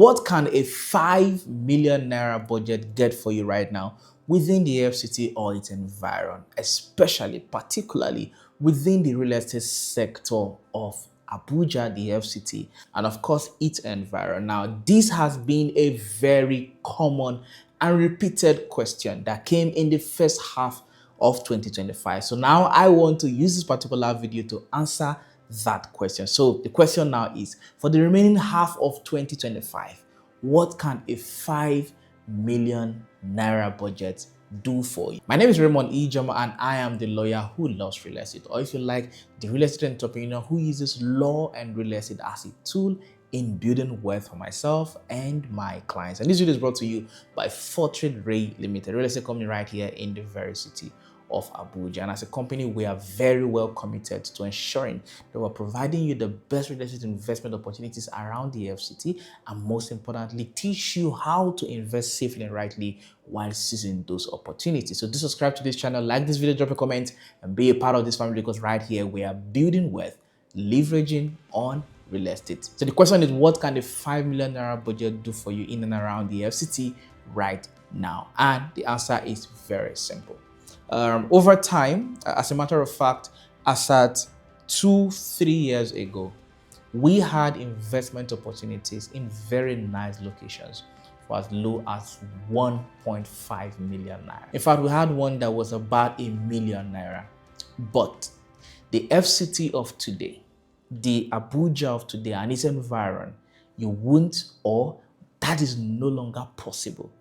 What can a 5 million naira budget get for you right now within the FCT or its environment, especially particularly within the real estate sector of Abuja, the FCT, and of course its environment? Now, this has been a very common and repeated question that came in the first half of 2025. So now I want to use this particular video to answer that question. So the question now is, for the remaining half of 2025, what can a 5 million naira budget do for you? My name is Raymond Ijoma and I am the lawyer who loves real estate, or if you like, the real estate entrepreneur who uses law and real estate as a tool in building wealth for myself and my clients. And this video is brought to you by Fortreal Rei Ltd, real estate company right here in the very city of Abuja. And as a company, we are very well committed to ensuring that we're providing you the best real estate investment opportunities around the FCT, and most importantly, teach you how to invest safely and rightly while seizing those opportunities. So do subscribe to this channel, like this video, drop a comment, and be a part of this family, because right here we are building wealth, leveraging on real estate. So the question is, what can the 5 million naira budget do for you in and around the FCT right now? And the answer is very simple. Over time, as a matter of fact, as at 2-3 years ago, we had investment opportunities in very nice locations for as low as 1.5 million naira. In fact, we had one that was about 1 million naira. But the FCT of today, the Abuja of today and its environment, you won't, or that is no longer possible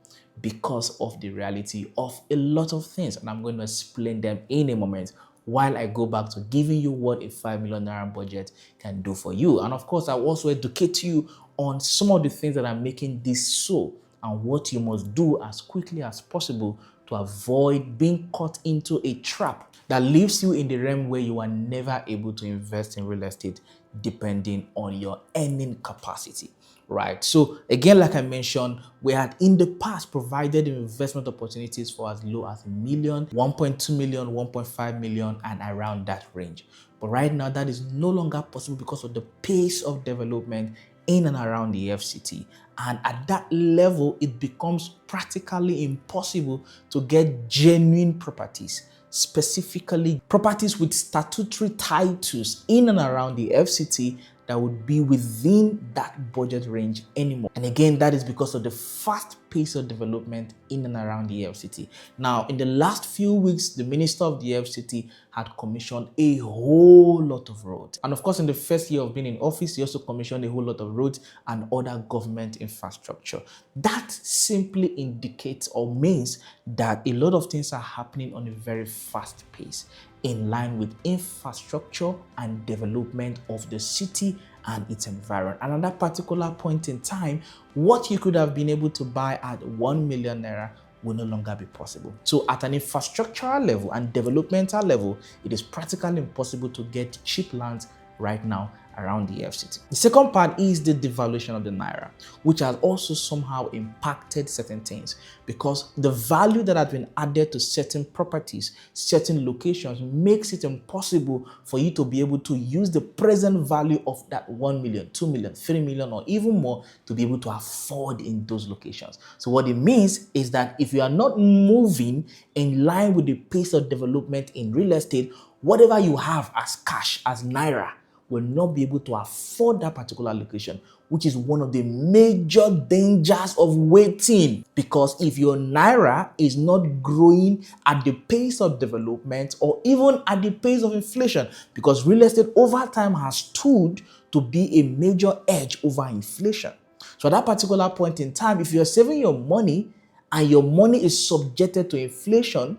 because of the reality of a lot of things, and I'm going to explain them in a moment while I go back to giving you what a 5 million naira budget can do for you. And of course, I'll also educate you on some of the things that are making this so, and what you must do as quickly as possible to avoid being caught into a trap that leaves you in the realm where you are never able to invest in real estate depending on your earning capacity. Right. So again, like I mentioned, we had in the past provided investment opportunities for as low as 1 million, 1.2 million, 1.5 million, and around that range. But right now, that is no longer possible because of the pace of development in and around the FCT. And at that level, it becomes practically impossible to get genuine properties, specifically properties with statutory titles in and around the FCT that would be within that budget range anymore. And again, that is because of the fast pace of development in and around the FCT. Now, in the last few weeks, the minister of the FCT had commissioned a whole lot of roads. And of course, in the first year of being in office, he also commissioned a whole lot of roads and other government infrastructure. That simply indicates or means that a lot of things are happening on a very fast pace, in line with infrastructure and development of the city and its environment. And at that particular point in time, what you could have been able to buy at 1 million naira will no longer be possible. So at an infrastructural level and developmental level, it is practically impossible to get cheap lands right now around the FCT. The second part is the devaluation of the Naira, which has also somehow impacted certain things, because the value that has been added to certain properties, certain locations, makes it impossible for you to be able to use the present value of that 1 million, 2 million, 3 million, or even more to be able to afford in those locations. So what it means is that if you are not moving in line with the pace of development in real estate, whatever you have as cash, as Naira, will not be able to afford that particular location, which is one of the major dangers of waiting. Because if your Naira is not growing at the pace of development or even at the pace of inflation, because real estate over time has stood to be a major edge over inflation. So at that particular point in time, if you're saving your money and your money is subjected to inflation,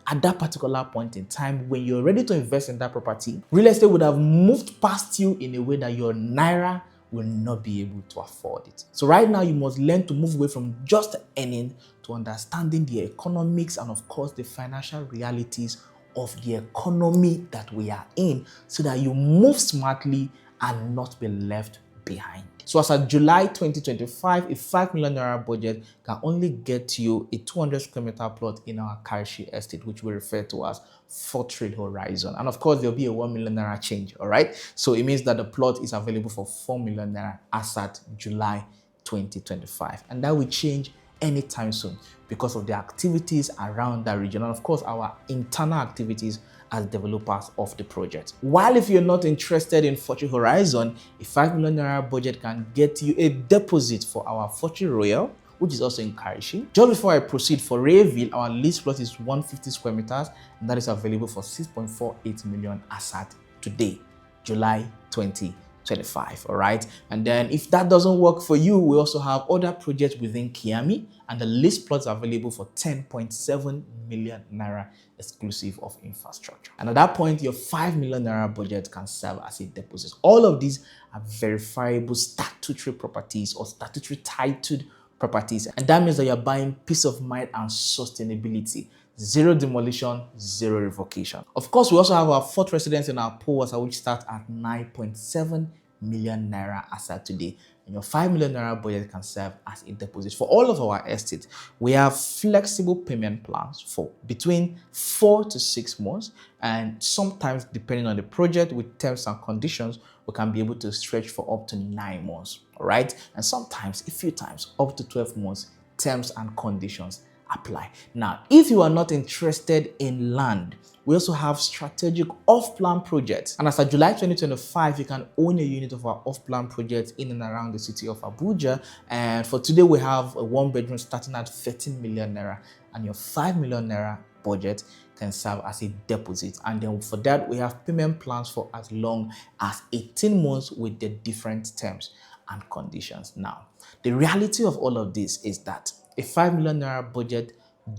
at that particular point in time, when you're ready to invest in that property, real estate would have moved past you in a way that your Naira will not be able to afford it. So right now, you must learn to move away from just earning to understanding the economics and of course the financial realities of the economy that we are in, so that you move smartly and not be left behind. So as of July 2025, a 5 million naira budget can only get you a 200 square meter plot in our Karishi estate, which we refer to as Fortreal Horizon. And of course, there'll be a 1 million naira change, all right? So it means that the plot is available for 4 million naira as at July 2025, and that will change anytime soon because of the activities around that region and of course our internal activities as developers of the project. While if you're not interested in Fortreal Horizon, a 5 million naira budget can get you a deposit for our Fortreal Royal, which is also encouraging. Just before I proceed, for Rayville, our lease plot is 150 square meters and that is available for 6.48 million as at today, July 2025. All right, and then if that doesn't work for you, we also have other projects within Kiami and the lease plots are available for 10.7 million naira exclusive of infrastructure. And at that point, your 5 million naira budget can serve as a deposit. All of these are verifiable statutory properties or statutory titled properties, and that means that you're buying peace of mind and sustainability. Zero demolition, zero revocation. Of course, we also have our fourth residence in our pool, which starts at 9.7 million naira as at today. And your 5 million naira budget can serve as a deposit. For all of our estates, we have flexible payment plans for between 4 to 6 months, and sometimes, depending on the project, with terms and conditions, we can be able to stretch for up to 9 months. All right, and sometimes, a few times, up to 12 months, terms and conditions apply. Now, if you are not interested in land, we also have strategic off-plan projects. And as of July 2025, you can own a unit of our off-plan projects in and around the city of Abuja. And for today, we have a 1-bedroom starting at 13 million naira, and your 5 million naira budget can serve as a deposit. And then for that, we have payment plans for as long as 18 months with the different terms and conditions. Now, the reality of all of this is that a 5 million naira budget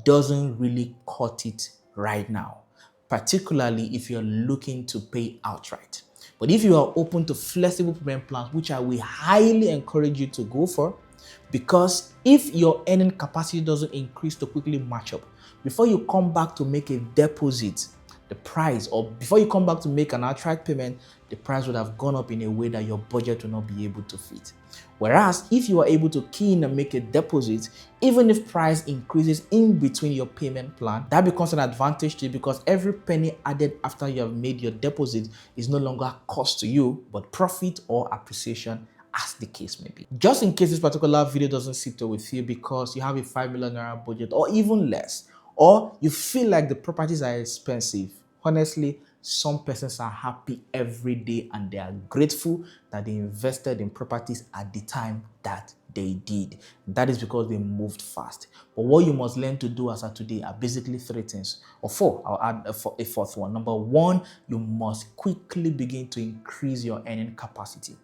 doesn't really cut it right now, particularly if you're looking to pay outright. But if you are open to flexible payment plans, which I will highly encourage you to go for, because if your earning capacity doesn't increase to quickly match up, before you come back to make a deposit, the price, or before you come back to make an outright payment, the price would have gone up in a way that your budget will not be able to fit. Whereas if you are able to key in and make a deposit, even if price increases in between your payment plan, that becomes an advantage to you because every penny added after you have made your deposit is no longer cost to you, but profit or appreciation, as the case may be. Just in case this particular video doesn't sit well with you because you have a 5 million naira budget or even less, or you feel like the properties are expensive, honestly, some persons are happy every day and they are grateful that they invested in properties at the time that they did. That is because they moved fast. But what you must learn to do as of today are basically 3 things, or 4. I'll add a fourth one. Number 1, you must quickly begin to increase your earning capacity,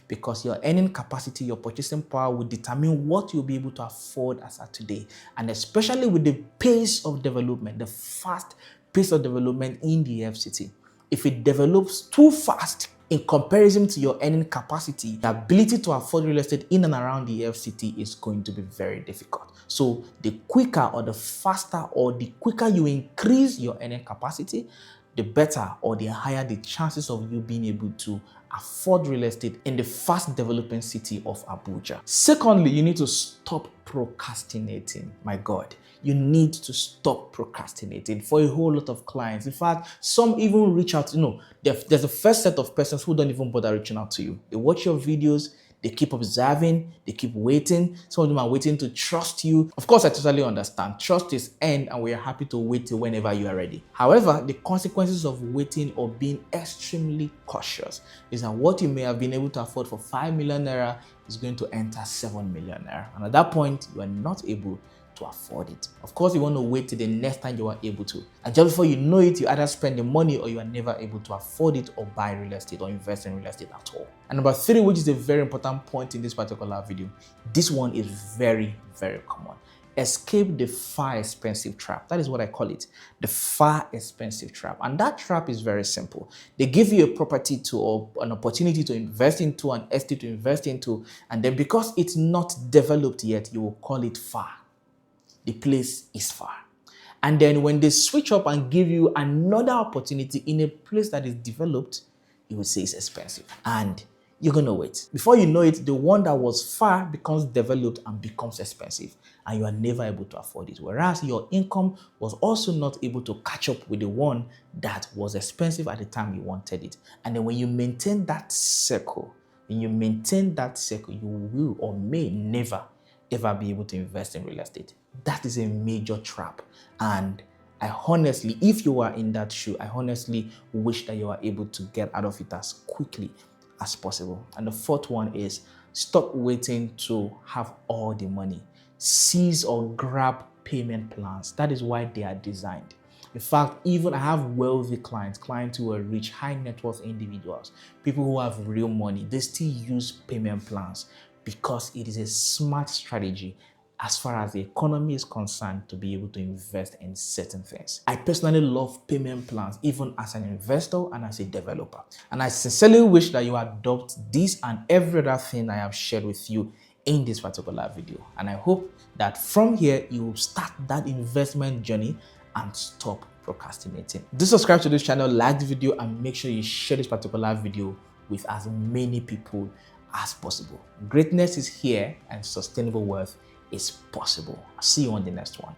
because your earning capacity, your purchasing power will determine what you'll be able to afford as of today. And especially with the pace of development, the fast pace of development in the FCT. If it develops too fast in comparison to your earning capacity, the ability to afford real estate in and around the FCT is going to be very difficult. So the quicker or the faster or the quicker you increase your earning capacity, the better or the higher the chances of you being able to afford real estate in the fast developing city of Abuja. Secondly, you need to stop procrastinating. My God, you need to stop procrastinating for a whole lot of clients. In fact, some even reach out. There's a first set of persons who don't even bother reaching out to you. They watch your videos, they keep observing, they keep waiting. Some of them are waiting to trust you. Of course, I totally understand. Trust is earned and we are happy to wait till whenever you are ready. However, the consequences of waiting or being extremely cautious is that what you may have been able to afford for 5 million naira is going to enter 7 million naira. And at that point, you are not able to afford it. Of course, you want to wait till the next time you are able to. And just before you know it, you either spend the money or you are never able to afford it or buy real estate or invest in real estate at all. And number 3, which is a very important point in this particular video, this one is very, very common. Escape the far expensive trap. That is what I call it, the far expensive trap. And that trap is very simple. They give you a property to, or an opportunity to invest into, an estate to invest into, and then because it's not developed yet, you will call it far. The place is far. And then when they switch up and give you another opportunity in a place that is developed, you will say it's expensive. And you're going to wait. Before you know it, the one that was far becomes developed and becomes expensive. And you are never able to afford it. Whereas your income was also not able to catch up with the one that was expensive at the time you wanted it. And then when you maintain that circle, and you maintain that circle, you will or may never ever be able to invest in real estate. That is a major trap. And I honestly, if you are in that shoe, I honestly wish that you are able to get out of it as quickly as possible. And the fourth one is stop waiting to have all the money. Seize or grab payment plans. That is why they are designed. In fact, even I have wealthy clients who are rich, high net worth individuals, people who have real money, they still use payment plans because it is a smart strategy as far as the economy is concerned to be able to invest in certain things. I personally love payment plans even as an investor and as a developer. And I sincerely wish that you adopt this and every other thing I have shared with you in this particular video. And I hope that from here, you will start that investment journey and stop procrastinating. Do subscribe to this channel, like the video, and make sure you share this particular video with as many people as possible. Greatness is here and sustainable wealth is possible. I'll see you on the next one.